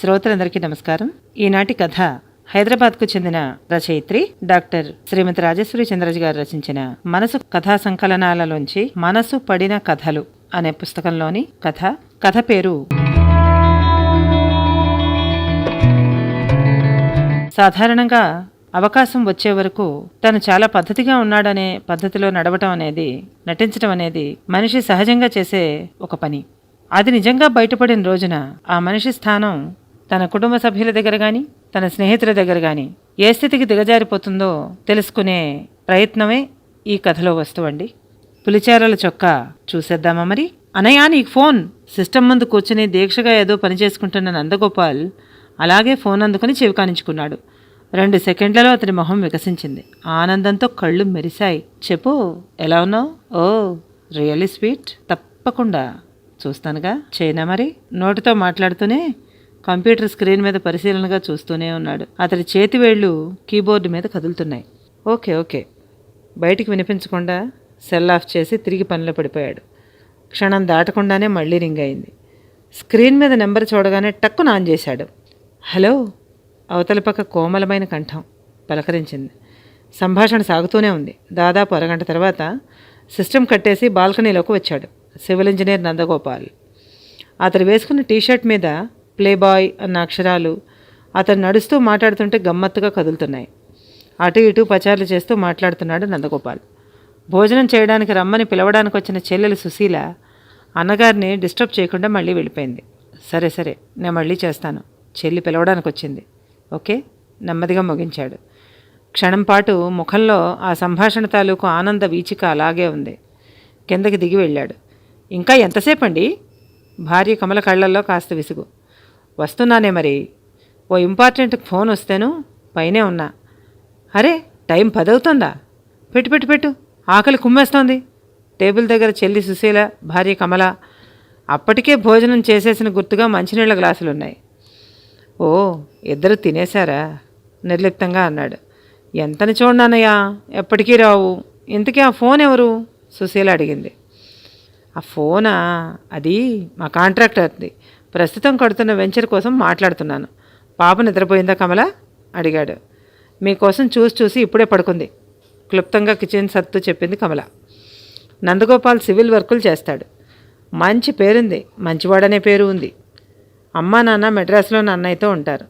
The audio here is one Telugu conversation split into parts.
శ్రోతలందరికీ నమస్కారం. ఈనాటి కథ హైదరాబాద్కు చెందిన రచయిత్రి డాక్టర్ శ్రీమతి రాజేశ్వరి చంద్రరాజు గారు రచించిన మనసు కథా సంకలనాలలోంచి మనసు పడిన కథలు అనే పుస్తకంలోని కథ పేరు సాధారణంగా అవకాశం వచ్చే వరకు తను చాలా పద్ధతిగా ఉన్నాడనే పద్ధతిలో నడవటం అనేది, నటించటం అనేది మనిషి సహజంగా చేసే ఒక పని. అది నిజంగా బయటపడిన రోజున ఆ మనిషి స్థానం తన కుటుంబ సభ్యుల దగ్గర కానీ, తన స్నేహితుల దగ్గర కానీ ఏ స్థితికి దిగజారిపోతుందో తెలుసుకునే ప్రయత్నమే ఈ కథలో వస్తువండి. పులిచేరల చొక్కా చూసేద్దామా మరి? అనయ్య నీకు ఫోన్. సిస్టమ్ ముందు కూర్చుని దీక్షగా ఏదో పని చేసుకుంటున్న నందగోపాల్ అలాగే ఫోన్ అందుకుని చెవి కానించుకున్నాడు. 2 సెకండ్లలో అతని మొహం వికసించింది. ఆనందంతో కళ్ళు మెరిశాయి. చెప్పు, ఎలా ఉన్నావు? ఓ రియల్లీ స్వీట్. తప్పకుండా చూస్తానుగా, చేయనా మరి? నోటితో మాట్లాడుతూనే కంప్యూటర్ స్క్రీన్ మీద పరిశీలనగా చూస్తూనే ఉన్నాడు. అతడి చేతి వేళ్లు కీబోర్డు మీద కదులుతున్నాయి. ఓకే బయటికి వినిపించకుండా సెల్ ఆఫ్ చేసి తిరిగి పనిలో పడిపోయాడు. క్షణం దాటకుండానే మళ్ళీ రింగ్ అయింది. స్క్రీన్ మీద నెంబర్ చూడగానే టక్కున ఆన్ చేశాడు. హలో. అవతలి పక్క కోమలమైన కంఠం పలకరించింది. సంభాషణ సాగుతూనే ఉంది. దాదాపు అరగంట తర్వాత సిస్టమ్ కట్టేసి బాల్కనీలోకి వచ్చాడు సివిల్ ఇంజనీర్ నందగోపాల్. అతడు వేసుకున్న టీషర్ట్ మీద ప్లే బాయ్ అన్న అక్షరాలు అతను నడుస్తూ మాట్లాడుతుంటే గమ్మత్తుగా కదులుతున్నాయి. అటు ఇటు పచారులు చేస్తూ మాట్లాడుతున్నాడు నందగోపాల్. భోజనం చేయడానికి రమ్మని పిలవడానికి వచ్చిన చెల్లెలు సుశీల అన్నగారిని డిస్టర్బ్ చేయకుండా మళ్ళీ వెళ్ళిపోయింది. సరే నేను మళ్ళీ చేస్తాను. చెల్లి పిలవడానికి వచ్చింది. ఓకే, నెమ్మదిగా ముగించాడు. క్షణం పాటు ముఖంలో ఆ సంభాషణ తాలూకు ఆనంద వీచిక అలాగే ఉంది. కిందకి దిగి వెళ్ళాడు. ఇంకా ఎంతసేపు అండి? భార్య కమల కళ్ళల్లో కాస్త విసుగు. వస్తున్నానే మరి. ఓ ఇంపార్టెంట్ ఫోన్ వస్తేను పైనే ఉన్నా. అరే, టైం 10 అవుతుందా? పెట్టు, ఆకలి కుమ్మేస్తోంది. టేబుల్ దగ్గర చెల్లి సుశీల, భార్య కమల. అప్పటికే భోజనం చేసేసిన గుర్తుగా మంచినీళ్ళ గ్లాసులున్నాయి. ఓ, ఇద్దరు తినేశారా? నిర్లిప్తంగా అన్నాడు. ఎంతని చూడన్నానయ్యా, ఎప్పటికీ రావు. ఇంతకీ ఆ ఫోన్ ఎవరు? సుశీల అడిగింది. ఆ ఫోనా? అది మా కాంట్రాక్టర్ది. ప్రస్తుతం కడుతున్న వెంచర్ కోసం మాట్లాడుతున్నాను. పాప నిద్రపోయిందా కమల? అడిగాడు. మీకోసం చూసి ఇప్పుడే పడుకుంది. క్లుప్తంగా కిచెన్ సత్తు చెప్పింది కమల. నందగోపాల్ సివిల్ వర్కులు చేస్తాడు. మంచి పేరుంది, మంచివాడనే పేరు ఉంది. అమ్మా నాన్న మెడ్రాస్లోని అన్నయ్యతో ఉంటారు.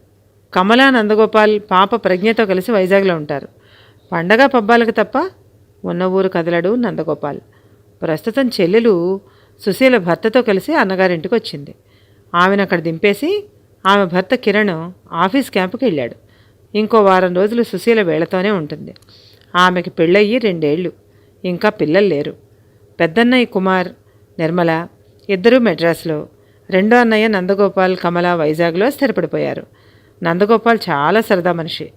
కమల, నందగోపాల్ పాప ప్రజ్ఞతో కలిసి వైజాగ్లో ఉంటారు. పండగ పబ్బాలకు తప్ప ఉన్న ఊరు కదలడు నందగోపాల్. ప్రస్తుతం చెల్లెలు సుశీల భర్తతో కలిసి అన్నగారింటికి వచ్చింది. ఆమెను అక్కడ దింపేసి ఆమె భర్త కిరణ్ ఆఫీస్ క్యాంపుకి వెళ్ళాడు. ఇంకో వారం రోజులు సుశీల వీళ్లతోనే ఉంటుంది. ఆమెకి పెళ్ళయ్యి 2 ఏళ్ళు. ఇంకా పిల్లలు లేరు. పెద్దన్నయ్య కుమార్, నిర్మల ఇద్దరూ మెడ్రాస్లో. రెండో అన్నయ్య నందగోపాల్, కమల వైజాగ్లో స్థిరపడిపోయారు. నందగోపాల్ చాలా సరదా మనిషి.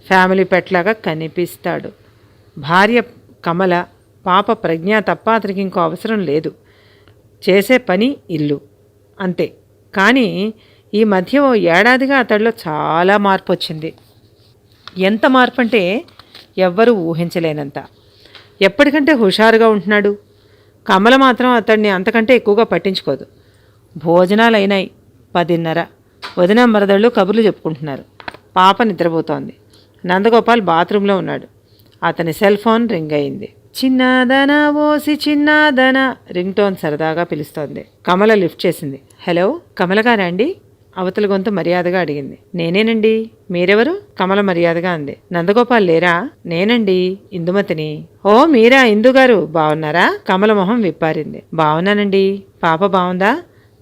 ఫ్యామిలీ పెట్లాగా కనిపిస్తాడు. భార్య కమల, పాప ప్రజ్ఞ తప్ప అతనికి ఇంకో అవసరం లేదు. చేసే పని ఇల్లు అంతే. కానీ ఈ మధ్య ఓ ఏడాదిగా అతడిలో చాలా మార్పు వచ్చింది. ఎంత మార్పు అంటే ఎవ్వరూ ఊహించలేనంత. ఎప్పటికంటే హుషారుగా ఉంటున్నాడు. కమల మాత్రం అతడిని అంతకంటే ఎక్కువగా పట్టించుకోదు. భోజనాలు అయినాయి. 10:30. వదిన మరదళ్ళు కబుర్లు చెప్పుకుంటున్నారు. పాప నిద్రపోతోంది. నందగోపాల్ బాత్రూంలో ఉన్నాడు. అతని సెల్ ఫోన్ రింగ్ అయింది. చిన్నాదన ఓసి చిన్నాదన రింగ్ టోన్ సరదాగా పిలుస్తోంది. కమల లిఫ్ట్ చేసింది. హలో, కమల గారా అండి? అవతల గొంతు మర్యాదగా అడిగింది. నేనేనండి, మీరెవరు? కమల మర్యాదగా అంది. నందగోపాల్ లేరా? నేనండి, ఇందుమతిని. ఓ మీరా, ఇందుగారు బాగున్నారా? కమల మొహం విప్పారింది. బాగున్నానండి. పాప బాగుందా?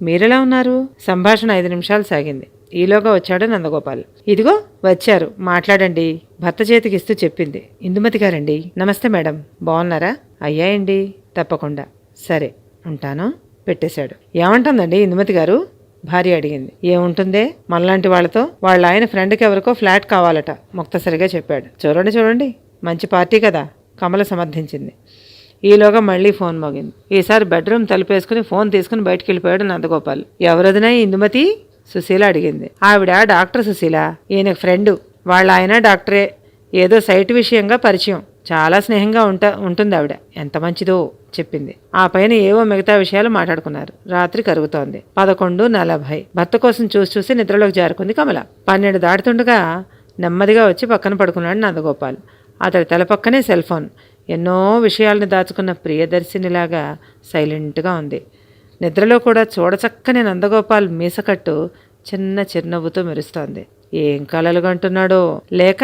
మీరెలా ఉన్నారు? సంభాషణ 5 నిమిషాలు సాగింది. ఈలోగా వచ్చాడు నందగోపాల్. ఇదిగో వచ్చారు, మాట్లాడండి, భర్త చేతికి ఇస్తూ చెప్పింది. ఇందుమతి గారండి. నమస్తే మేడం, బాగున్నారా? అయ్యాయండి, తప్పకుండా. సరే ఉంటాను, పెట్టేశాడు. ఏమంటుందండి ఇందుమతి గారు? భార్య అడిగింది. ఏముంటుందే, మనలాంటి వాళ్ళతో వాళ్ళ ఆయన ఫ్రెండ్కి ఎవరికో ఫ్లాట్ కావాలట, ముక్తసరిగా చెప్పాడు. చూడండి మంచి పార్టీ కదా, కమల సమర్థించింది. ఈలోగా మళ్ళీ ఫోన్ మోగింది. ఈసారి బెడ్రూమ్ తలుపేసుకుని ఫోన్ తీసుకుని బయటికి వెళ్ళిపోయాడు నందగోపాల్. ఎవరదినా ఇందుమతి? సుశీల అడిగింది. ఆవిడ డాక్టర్ సుశీల, ఈయనకు ఫ్రెండు. వాళ్ళ ఆయన డాక్టరే. ఏదో సైట్ విషయంగా పరిచయం. చాలా స్నేహంగా ఉంటుంది ఆవిడ. ఎంత మంచిదో చెప్పింది. ఆ పైన ఏవో మిగతా విషయాలు మాట్లాడుకున్నారు. రాత్రి కరుగుతోంది. 11:40. భర్త కోసం చూసి నిద్రలోకి జారుకుంది కమల. 12 దాటుతుండగా నెమ్మదిగా వచ్చి పక్కన పడుకున్నాడు నందగోపాల్. అతడి తల పక్కనే సెల్ ఫోన్. ఎన్నో విషయాలను దాచుకున్న ప్రియదర్శినిలాగా సైలెంట్గా ఉంది. నిద్రలో కూడా చూడచక్కని నందగోపాల్ మీసకట్టు చిన్న చిరునవ్వుతో మెరుస్తోంది. ఏం కలలు కంటున్నాడో, లేక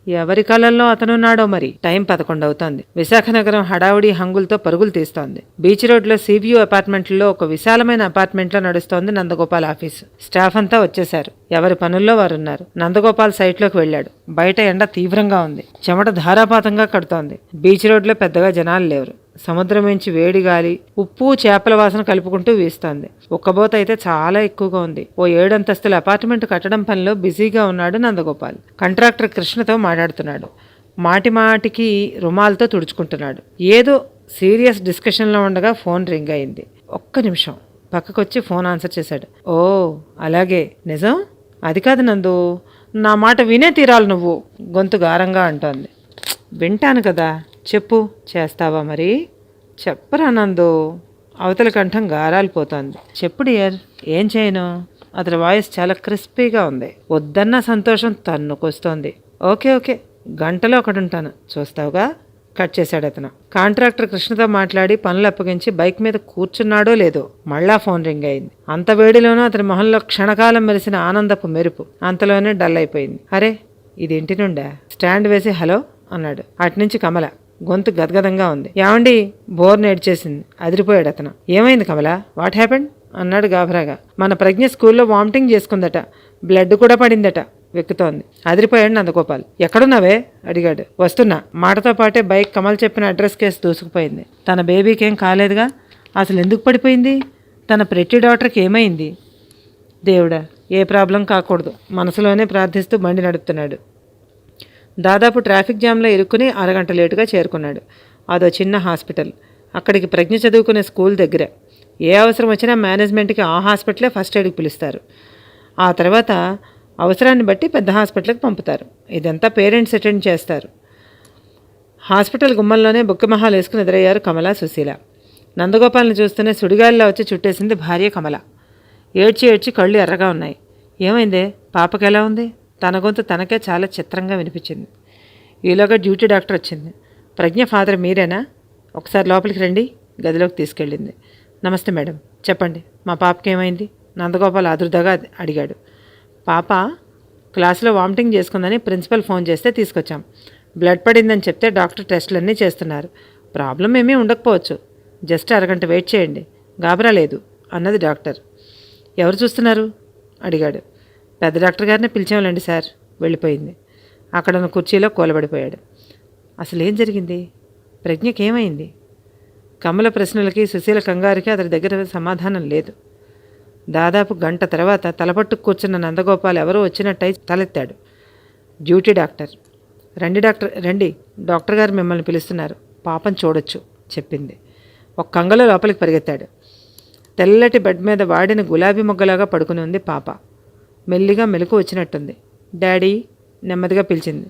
ఎవరి కళల్లో అతనున్నాడో మరి. టైం 11 అవుతోంది. విశాఖ నగరం హడావుడి హంగులతో పరుగులు తీస్తోంది. బీచ్ రోడ్లో సీవ్యూ అపార్ట్మెంట్లో ఒక విశాలమైన అపార్ట్మెంట్లో నడుస్తోంది నందగోపాల్ ఆఫీసు. స్టాఫ్ అంతా వచ్చేశారు. ఎవరి పనుల్లో వారున్నారు. నందగోపాల్ సైట్లోకి వెళ్ళాడు. బయట ఎండ తీవ్రంగా ఉంది. చెమట ధారాపాతంగా కడుతోంది. బీచ్ రోడ్లో పెద్దగా జనాలు లేరు. సముద్రం నుంచి వేడి గాలి, ఉప్పు చేపల వాసన కలుపుకుంటూ వీస్తోంది. ఒక్కబోత అయితే చాలా ఎక్కువగా ఉంది. ఓ 7 అంతస్తుల అపార్ట్మెంట్ కట్టడం పనిలో బిజీగా ఉన్నాడు నందగోపాల్. కాంట్రాక్టర్ కృష్ణతో మాట్లాడుతున్నాడు. మాటి మాటికి రుమాలతో తుడుచుకుంటున్నాడు. ఏదో సీరియస్ డిస్కషన్లో ఉండగా ఫోన్ రింగ్ అయింది. ఒక్క నిమిషం పక్కకొచ్చి ఫోన్ ఆన్సర్ చేశాడు. ఓ అలాగే, నిజం? అది కాదు నందు, నా మాట వినే తీరాలి నువ్వు, గొంతు గారంగా అంటోంది. వింటాను కదా, చెప్పు. చేస్తావా మరి? చెప్పరా నందు. అవతల కంఠం గారాలిపోతోంది. చెప్పు డియర్, ఏం చేయను? అతని వాయిస్ చాలా క్రిస్పీగా ఉంది. వద్దన్న సంతోషం తన్నుకొస్తోంది. ఓకే ఓకే, గంటలో ఒకడుంటాను, చూస్తావుగా. కట్ చేశాడు అతను. కాంట్రాక్టర్ కృష్ణతో మాట్లాడి పనులు అప్పగించి బైక్ మీద కూర్చున్నాడో లేదో మళ్ళా ఫోన్ రింగ్ అయింది. అంత వేడిలోనూ అతని మొహంలో క్షణకాలం మెరిసిన ఆనందపు మెరుపు అంతలోనే డల్ అయిపోయింది. అరే, ఇది ఇంటి నుండా? స్టాండ్ వేసి హలో అన్నాడు. అటునుంచి కమల. గొంతు గదగదంగా ఉంది. ఏమండి? బోర్ నేడ్చేసింది. అదిరిపోయాడు అతను. ఏమైంది కమల? వాట్ హ్యాపెండ్ అన్నాడు గాభరాగా. మన ప్రజ్ఞ స్కూల్లో వామిటింగ్ చేసుకుందట, బ్లడ్ కూడా పడిందట, వెక్కుతోంది. అదిరిపోయాడు నందగోపాల్. ఎక్కడున్నావే అడిగాడు. వస్తున్నా. మాటతో పాటే బైక్ కమల్ చెప్పిన అడ్రస్ కేసు దూసుకుపోయింది. తన బేబీకేం కాలేదుగా? అసలు ఎందుకు పడిపోయింది? తన ప్రెట్టి డాక్టర్కి ఏమైంది? దేవుడా, ఏ ప్రాబ్లం కాకూడదు మనసులోనే ప్రార్థిస్తూ బండి నడుపుతున్నాడు. దాదాపు ట్రాఫిక్ జామ్లో ఇరుక్కుని అరగంట లేటుగా చేరుకున్నాడు. అదో చిన్న హాస్పిటల్. అక్కడికి ప్రజ్ఞ చదువుకునే స్కూల్ దగ్గర. ఏ అవసరం వచ్చినా మేనేజ్మెంట్కి ఆ హాస్పిటలే ఫస్ట్ ఎయిడ్కి పిలుస్తారు. ఆ తర్వాత అవసరాన్ని బట్టి పెద్ద హాస్పిటల్కి పంపుతారు. ఇదంతా పేరెంట్స్ అటెండ్ చేస్తారు. హాస్పిటల్ గుమ్మల్లోనే బుక్కమహాలు వేసుకుని ఎదురయ్యారు కమల, సుశీల. నందగోపాల్ని చూస్తూనే సుడిగాలిలా వచ్చి చుట్టేసింది భార్య కమల. ఏడ్చి ఏడ్చి కళ్ళు ఎర్రగా ఉన్నాయి. ఏమైందే? పాపకి ఎలా ఉంది? తన గొంతు తనకే చాలా చిత్రంగా వినిపించింది. ఈలోగా డ్యూటీ డాక్టర్ వచ్చింది. ప్రజ్ఞ ఫాదర్ మీరేనా? ఒకసారి లోపలికి రండి. గదిలోకి తీసుకెళ్ళింది. నమస్తే మేడం, చెప్పండి, మా పాపకి ఏమైంది? నందగోపాల్ ఆదుర్దాగా అడిగాడు. పాప క్లాసులో వామిటింగ్ చేసుకుందని ప్రిన్సిపల్ ఫోన్ చేస్తే తీసుకొచ్చాం. బ్లడ్ పడిందని చెప్తే డాక్టర్ టెస్టులన్నీ చేస్తున్నారు. ప్రాబ్లం ఏమీ ఉండకపోవచ్చు. జస్ట్ అరగంట వెయిట్ చేయండి, గాబరా లేదు అన్నది డాక్టర్. ఎవరు చూస్తున్నారు అడిగాడు. పెద్ద డాక్టర్ గారిని పిలిచాంలేండి సార్. వెళ్ళిపోయింది. అక్కడున్న కుర్చీలో కూలబడిపోయాడు. అసలు ఏం జరిగింది? ప్రజ్ఞకి ఏమైంది? కమల ప్రశ్నలకి సుశీల కంగారుకి అతని దగ్గర సమాధానం లేదు. దాదాపు గంట తర్వాత తలపట్టుకు కూర్చున్న నందగోపాల్ ఎవరో వచ్చినట్టయి తలెత్తాడు. Duty doctor. రండి డాక్టర్, రండి, డాక్టర్ గారు మిమ్మల్ని పిలుస్తున్నారు, పాపం చూడొచ్చు చెప్పింది. ఒక కంగలో లోపలికి పరిగెత్తాడు. తెల్లటి బెడ్ మీద వాడిన గులాబీ మొగ్గలాగా పడుకుని ఉంది పాప. మెల్లిగా మెలకు వచ్చినట్టుంది. డాడీ నెమ్మదిగా పిలిచింది.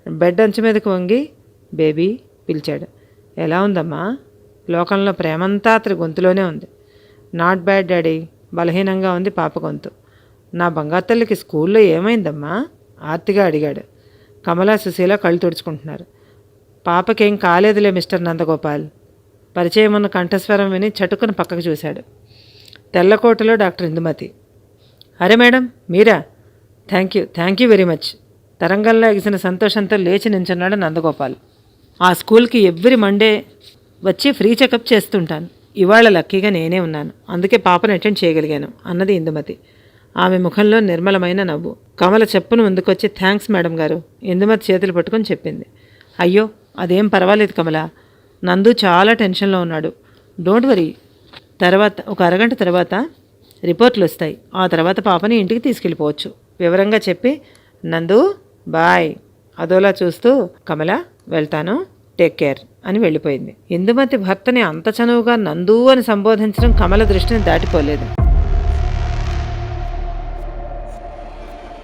బెడ్ అంచు మీదకు వంగి బేబీ పిలిచాడు. ఎలా ఉందమ్మా? లోకంలో ప్రేమంతా అతని గొంతులోనే ఉంది. Not bad daddy. బలహీనంగా ఉంది పాప గొంతు. నా బంగారు తల్లికి స్కూల్లో ఏమైందమ్మా? ఆర్తిగా అడిగాడు. కమలా, సుశీల కళ్ళు తుడుచుకుంటున్నారు. పాపకేం కాలేదులే మిస్టర్ నందగోపాల్. పరిచయం ఉన్న కంఠస్వరం విని చటుకుని పక్కకు చూశాడు. తెల్లకోటలో డాక్టర్ ఇందుమతి. అరే మేడం, మీరా? Thank you very much. తరంగంలో ఎగిసిన సంతోషంతో లేచి నించున్నాడు నందగోపాల్. ఆ స్కూల్కి ఎవ్రీ మండే వచ్చి ఫ్రీ చెకప్ చేస్తుంటాను. ఇవాళ లక్కీగా నేనే ఉన్నాను, అందుకే పాపను అటెండ్ చేయగలిగాను అన్నది ఇందుమతి. ఆమె ముఖంలో నిర్మలమైన నవ్వు. కమల చెప్పును ముందుకొచ్చి థ్యాంక్స్ మేడం గారు ఇందుమతి చేతులు పట్టుకొని చెప్పింది. అయ్యో, అదేం పర్వాలేదు కమల, నందు చాలా టెన్షన్లో ఉన్నాడు. Don't worry. ఒక అరగంట తర్వాత రిపోర్ట్లు వస్తాయి. ఆ తర్వాత పాపని ఇంటికి తీసుకెళ్ళిపోవచ్చు వివరంగా చెప్పి నందు బాయ్ అదోలా చూస్తూ కమల వెళ్తాను, టేక్ కేర్ అని వెళ్ళిపోయింది. ఇందుమతి భర్తని అంత చనువుగా నందు అని సంబోధించడం కమల దృష్టిని దాటిపోలేదు.